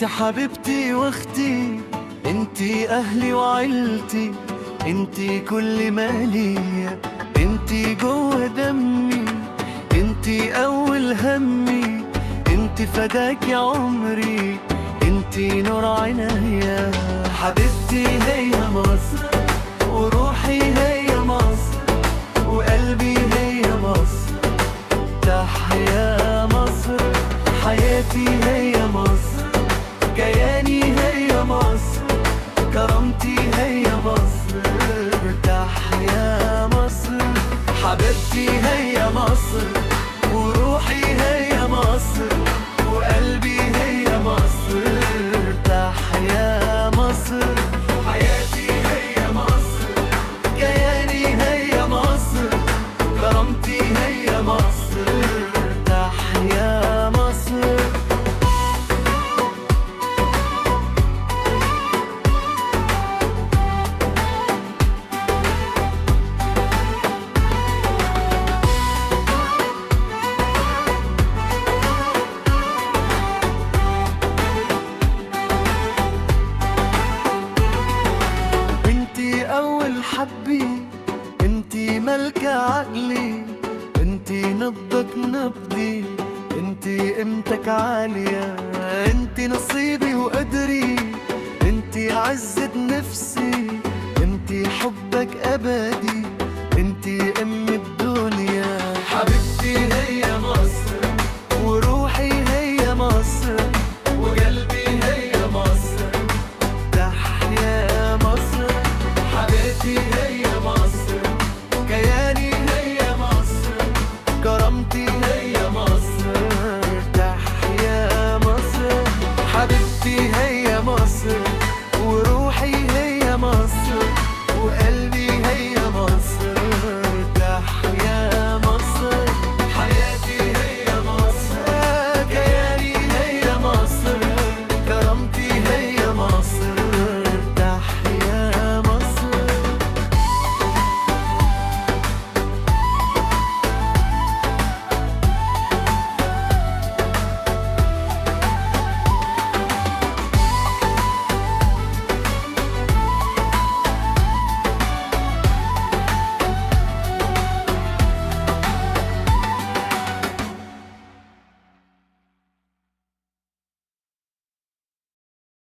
انت حبيبتي واختي، انت اهلي وعيلتي، انت كل ما ليا، انت جوه دمي، انت اول همي، انت فداك يا عمري، انت نور عينيا. حبيبتي هي مصر، وروحي هي مصر، وقلبي هي مصر. تحيا مصر، حياتي هي مصر، كياني هي مصر، كرامتي هي مصر. تحيا مصر، حبيبتي هي مصر، وروحي هي مصر، وقلبي هي مصر. تحيا مصر، حياتي هي مصر، كياني هي مصر، كرامتي هي مصر. تحيا مصر. انتي اول حبي، انتي ملكة عقلي، انتي نبضك نبضي، انتي قيمتك عالية، انتي نصيبي وقدري، انتي عزة نفسي، انتي حبك ابدي، انتي ام الدنيا. حبيبتي هي مصر، وروحي هي مصر، وقلبي هي مصر. تحيا مصر، حبيبتي هي مصر، كياني هي مصر، كرامتي هي مصر. تحيا مصر، حبيبتي هي